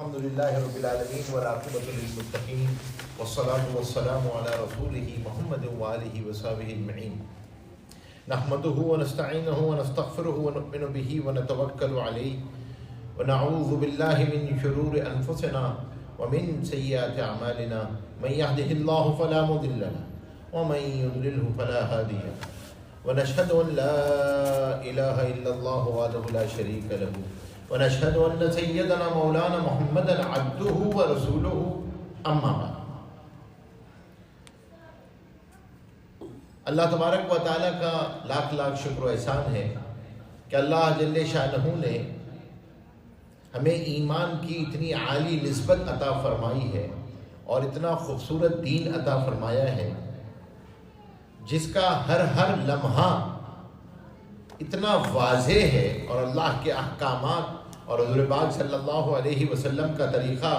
الحمد للہ رب العالمین والعاقبۃ للمتقین والصلاة والسلام علی رسولہ محمد وآلہ وصحبہ اجمعین نحمده ونستعینه ونستغفره ونؤمن به ونتوکل علیہ ونعوذ باللہ من شرور انفسنا ومن سیئات اعمالنا من یهده اللہ فلا مضل له ومن یضللہ فلا ہادی له ونشهد ان لا الہ الا اللہ وحدہ لا شریک له ونشهد ان سیدنا مولانا محمدا عبده ورسوله اما بعد۔ اللہ تبارک و تعالیٰ کا لاکھ لاکھ شکر و احسان ہے کہ اللہ جل شانہ نے ہمیں ایمان کی اتنی عالی نسبت عطا فرمائی ہے اور اتنا خوبصورت دین عطا فرمایا ہے جس کا ہر لمحہ اتنا واضح ہے اور اللہ کے احکامات اور حضور پاک صلی اللہ علیہ وسلم کا طریقہ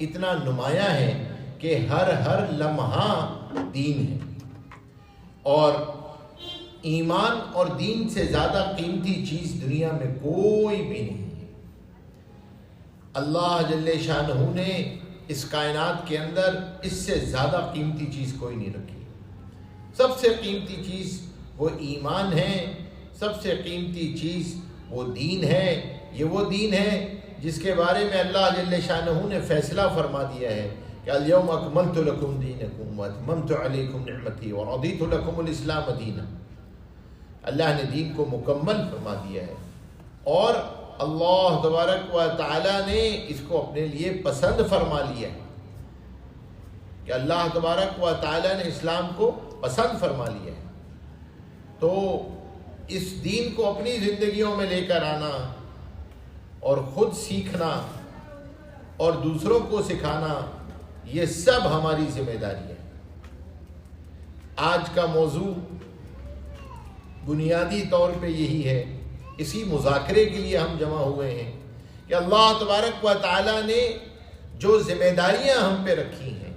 اتنا نمایاں ہے کہ ہر لمحہ دین ہے، اور ایمان اور دین سے زیادہ قیمتی چیز دنیا میں کوئی بھی نہیں ہے۔ اللہ جل شانہ نے اس کائنات کے اندر اس سے زیادہ قیمتی چیز کوئی نہیں رکھی۔ سب سے قیمتی چیز وہ ایمان ہے، سب سے قیمتی چیز وہ دین ہے۔ یہ وہ دین ہے جس کے بارے میں اللہ جل شانہ نے فیصلہ فرما دیا ہے کہ الیوم اکملت لکم دینکم واتممت علیکم نعمتی ورضیت لکم الاسلام دینا۔ اللہ نے دین کو مکمل فرما دیا ہے اور اللہ تبارک و تعالی نے اس کو اپنے لیے پسند فرما لیا ہے کہ اللہ تبارک و تعالی نے اسلام کو پسند فرما لیا ہے۔ تو اس دین کو اپنی زندگیوں میں لے کر آنا اور خود سیکھنا اور دوسروں کو سکھانا، یہ سب ہماری ذمہ داری ہے۔ آج کا موضوع بنیادی طور پہ یہی ہے، اسی مذاکرے کے لیے ہم جمع ہوئے ہیں کہ اللہ تبارک و تعالیٰ نے جو ذمہ داریاں ہم پہ رکھی ہیں،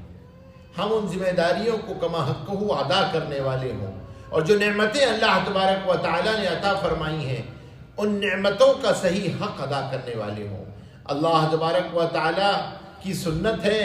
ہم ان ذمہ داریوں کو کما حقہ ادا کرنے والے ہوں، اور جو نعمتیں اللہ تبارک و تعالیٰ نے عطا فرمائی ہیں ان نعمتوں کا صحیح حق ادا کرنے والے ہوں۔ اللہ تبارک و تعالیٰ کی سنت ہے،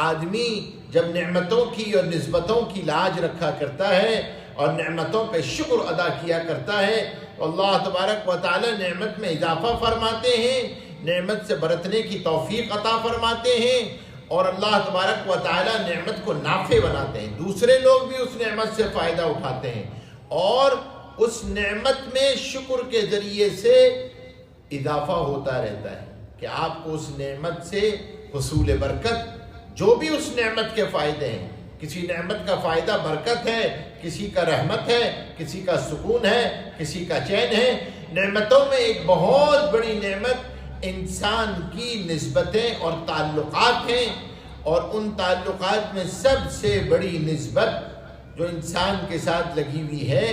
آدمی جب نعمتوں کی اور نسبتوں کی لاج رکھا کرتا ہے اور نعمتوں پہ شکر ادا کیا کرتا ہے تو اللہ تبارک و تعالیٰ نعمت میں اضافہ فرماتے ہیں، نعمت سے برتنے کی توفیق عطا فرماتے ہیں، اور اللہ تبارک و تعالیٰ نعمت کو نافع بناتے ہیں، دوسرے لوگ بھی اس نعمت سے فائدہ اٹھاتے ہیں، اور اس نعمت میں شکر کے ذریعے سے اضافہ ہوتا رہتا ہے کہ آپ کو اس نعمت سے حصول برکت، جو بھی اس نعمت کے فائدے ہیں، کسی نعمت کا فائدہ برکت ہے، کسی کا رحمت ہے، کسی کا سکون ہے، کسی کا چین ہے۔ نعمتوں میں ایک بہت بڑی نعمت انسان کی نسبتیں اور تعلقات ہیں، اور ان تعلقات میں سب سے بڑی نسبت جو انسان کے ساتھ لگی ہوئی ہے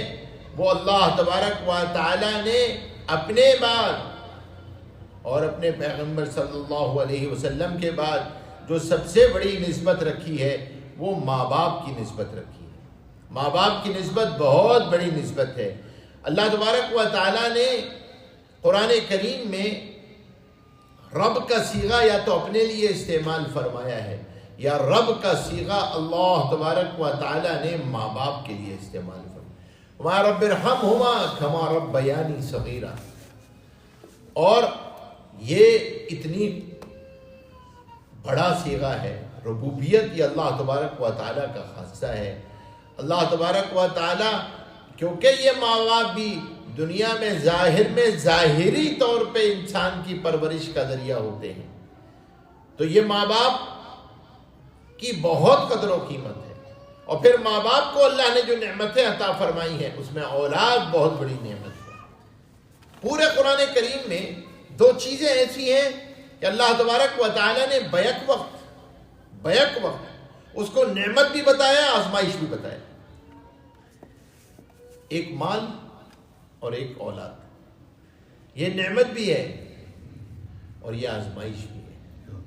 وہ اللہ تبارک و تعالی نے اپنے بعد اور اپنے پیغمبر صلی اللہ علیہ وسلم کے بعد جو سب سے بڑی نسبت رکھی ہے وہ ماں باپ کی نسبت رکھی ہے۔ ماں باپ کی نسبت بہت بڑی نسبت ہے۔ اللہ تبارک و تعالی نے قرآن کریم میں رب کا صیغہ یا تو اپنے لیے استعمال فرمایا ہے یا رب کا صیغہ اللہ تبارک و تعالی نے ماں باپ کے لیے استعمال فرمایا۔ وَمَا رَبِّ ارْحَمْهُمَا كَمَا رَبَّيَانِي صَغِيرًا، اور یہ اتنی بڑا صیغہ ہے۔ ربوبیت یہ اللہ تبارک و تعالیٰ کا خاصہ ہے۔ اللہ تبارک و تعالیٰ کیونکہ یہ ماں باپ بھی دنیا میں ظاہری طور پہ انسان کی پرورش کا ذریعہ ہوتے ہیں، تو یہ ماں باپ کی بہت قدر و قیمت ہے۔ اور پھر ماں باپ کو اللہ نے جو نعمتیں عطا فرمائی ہیں اس میں اولاد بہت بڑی نعمت ہے۔ پورے قرآن کریم میں دو چیزیں ایسی ہیں کہ اللہ تبارک و تعالیٰ نے بیک وقت اس کو نعمت بھی بتایا، آزمائش بھی بتایا۔ ایک مال اور ایک اولاد، یہ نعمت بھی ہے اور یہ آزمائش بھی ہے۔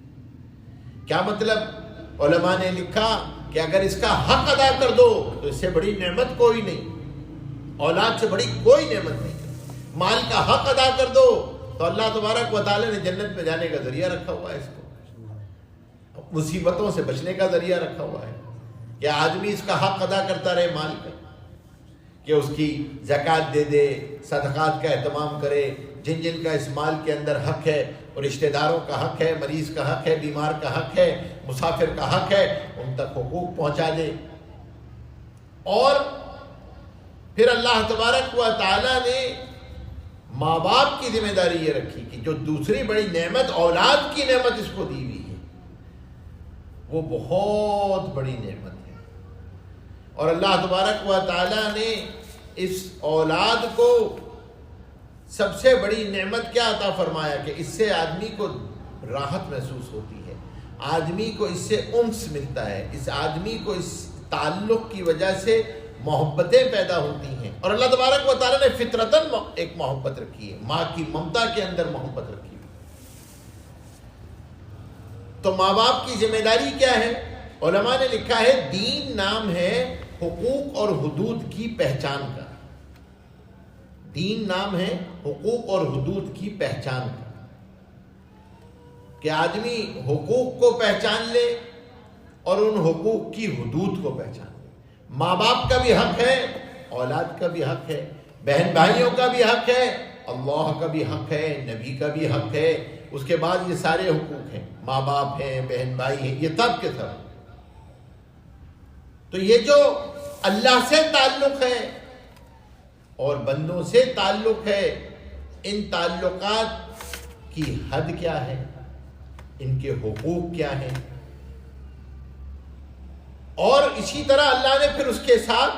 کیا مطلب؟ علماء نے لکھا کہ اگر اس کا حق ادا کر دو تو اس سے بڑی نعمت کوئی نہیں، اولاد سے بڑی کوئی نعمت نہیں۔ مال کا حق ادا کر دو تو اللہ تبارک و تعالی نے جنت میں جانے کا ذریعہ رکھا ہوا ہے اس کو۔ مصیبتوں سے بچنے کا ذریعہ رکھا ہوا ہے کہ آدمی اس کا حق ادا کرتا رہے مال کا، کہ اس کی زکوٰۃ دے دے، صدقات کا اہتمام کرے، جن جن کا اس مال کے اندر حق ہے، اور رشتہ داروں کا حق ہے، مریض کا حق ہے، بیمار کا حق ہے، مسافر کا حق ہے، ان تک حقوق پہنچا دے۔ اور پھر اللہ تبارک و تعالیٰ نے ماں باپ کی ذمہ داری یہ رکھی کہ جو دوسری بڑی نعمت اولاد کی نعمت اس کو دی ہوئی ہے، وہ بہت بڑی نعمت ہے۔ اور اللہ تبارک و تعالیٰ نے اس اولاد کو سب سے بڑی نعمت کیا عطا فرمایا کہ اس سے آدمی کو راحت محسوس ہوتی ہے، آدمی کو اس سے انس ملتا ہے، اس آدمی کو اس تعلق کی وجہ سے محبتیں پیدا ہوتی ہیں۔ اور اللہ تبارک و تعالیٰ نے فطرتاً ایک محبت رکھی ہے، ماں کی ممتا کے اندر محبت رکھی ہے۔ تو ماں باپ کی ذمہ داری کیا ہے؟ علماء نے لکھا ہے دین نام ہے حقوق اور حدود کی پہچان کا۔ دین نام ہے حقوق اور حدود کی پہچان کا، کہ آدمی حقوق کو پہچان لے اور ان حقوق کی حدود کو پہچان لے۔ ماں باپ کا بھی حق ہے، اولاد کا بھی حق ہے، بہن بھائیوں کا بھی حق ہے، اللہ کا بھی حق ہے، نبی کا بھی حق ہے، اس کے بعد یہ سارے حقوق ہیں، ماں باپ ہیں، بہن بھائی ہیں، یہ سب کے سب۔ تو یہ جو اللہ سے تعلق ہے اور بندوں سے تعلق ہے، ان تعلقات کی حد کیا ہے، ان کے حقوق کیا ہیں، اور اسی طرح اللہ نے پھر اس کے ساتھ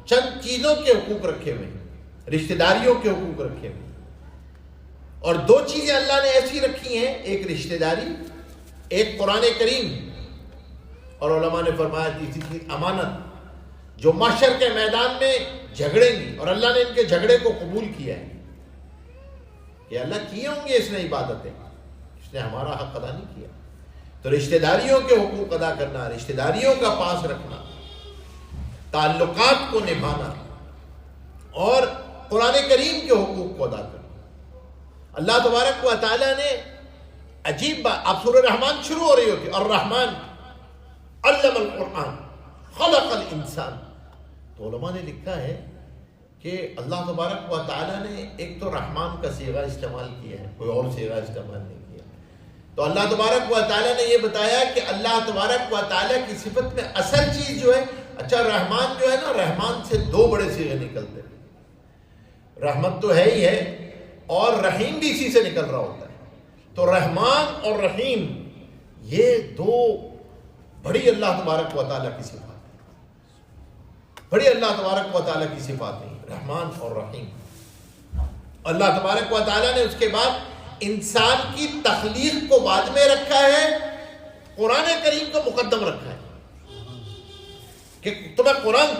چند چیزوں کے حقوق رکھے ہوئے ہیں، رشتہ داریوں کے حقوق رکھے ہوئے ہیں۔ اور دو چیزیں اللہ نے ایسی رکھی ہیں، ایک رشتہ داری، ایک قرآن کریم، اور علماء نے فرمایا تیسری چیز امانت، جو محشر کے میدان میں جھگڑیں گی، اور اللہ نے ان کے جھگڑے کو قبول کیا ہے کہ اللہ کیے ہوں گے اس نے عبادتیں، اس نے ہمارا حق ادا نہیں کیا۔ تو رشتہ داریوں کے حقوق ادا کرنا، رشتہ داریوں کا پاس رکھنا، تعلقات کو نبھانا، اور قرآن کریم کے حقوق کو ادا کرنا۔ اللہ تبارک و تعالیٰ نے عجیب بات، اب سورہ رحمان شروع ہو رہی ہوتی، الرحمن علم القرآن خلق الانسان، تو علماء نے لکھا ہے کہ اللہ تبارک و تعالیٰ نے ایک تو رحمان کا صیغہ استعمال کیا ہے، کوئی اور صیغہ استعمال نہیں کیا۔ تو اللہ تبارک و تعالیٰ نے یہ بتایا کہ اللہ تبارک و تعالیٰ کی صفت میں اصل چیز جو ہے، اچھا رحمان جو ہے نا، رحمان سے دو بڑے صیغے نکلتے ہیں، رحمت تو ہے ہی ہے اور رحیم بھی اسی سے نکل رہا ہوتا ہے۔ تو رحمان اور رحیم یہ دو بڑی اللہ تبارک و تعالیٰ کی صفات ہیں، بڑی اللہ تبارک و تعالیٰ کی صفات ہیں، رحمان اور رحیم۔ اللہ تبارک و تعالیٰ نے اس کے بعد انسان کی تخلیق کو بعد میں رکھا ہے، قرآن کریم کو مقدم رکھا ہے کہ تمہیں قرآن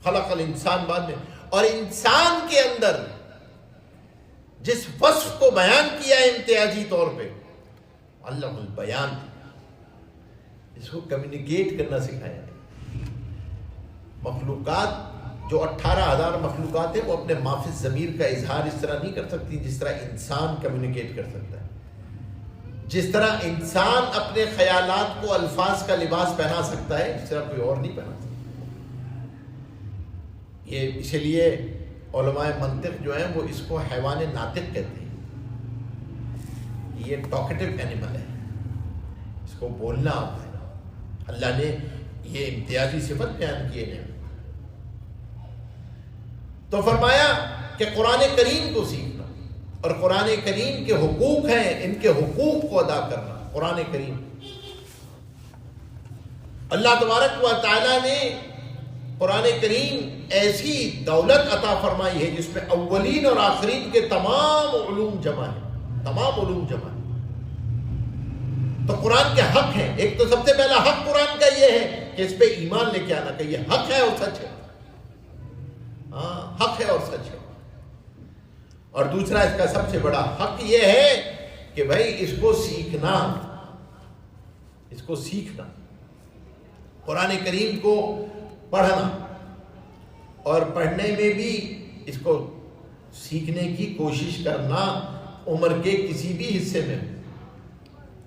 خلق الانسان بعد میں، اور انسان کے اندر جس وصف کو بیان کیا ہے امتیازی طور پہ، علم البیان، اس کو کمیونیکیٹ کرنا سکھایا ہے۔ مخلوقات جو 18,000 مخلوقات ہیں وہ اپنے مافی ضمیر کا اظہار اس طرح نہیں کر سکتی جس طرح انسان کمیونیکیٹ کر سکتا ہے۔ جس طرح انسان اپنے خیالات کو الفاظ کا لباس پہنا سکتا ہے، اس طرح کوئی اور نہیں پہنا سکتا۔ یہ اسی لیے علماء منطق جو ہیں وہ اس کو حیوان ناطق کہتے ہیں، یہ ٹاکٹیو اینیمل ہے، اس کو بولنا آتا ہے۔ اللہ نے یہ امتیازی صفت بیان کیے ہیں۔ تو فرمایا کہ قرآن کریم کو سیکھنا، اور قرآن کریم کے حقوق ہیں، ان کے حقوق کو ادا کرنا۔ قرآن کریم اللہ تبارک و تعالیٰ نے قرآن کریم ایسی دولت عطا فرمائی ہے جس میں اولین اور آخرین کے تمام علوم جمع ہیں، تمام علوم جمع ہیں۔ تو قرآن کے حق ہیں، ایک تو سب سے پہلا حق قرآن کا یہ ہے کہ اس پہ ایمان لے کے آنا، کہ یہ حق ہے اور سچ ہے، ہاں حق ہے اور سچ ہے۔ اور دوسرا اس کا سب سے بڑا حق یہ ہے کہ بھائی اس کو سیکھنا، اس کو سیکھنا، قرآن کریم کو پڑھنا، اور پڑھنے میں بھی اس کو سیکھنے کی کوشش کرنا عمر کے کسی بھی حصے میں،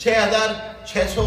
6600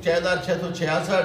6666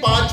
5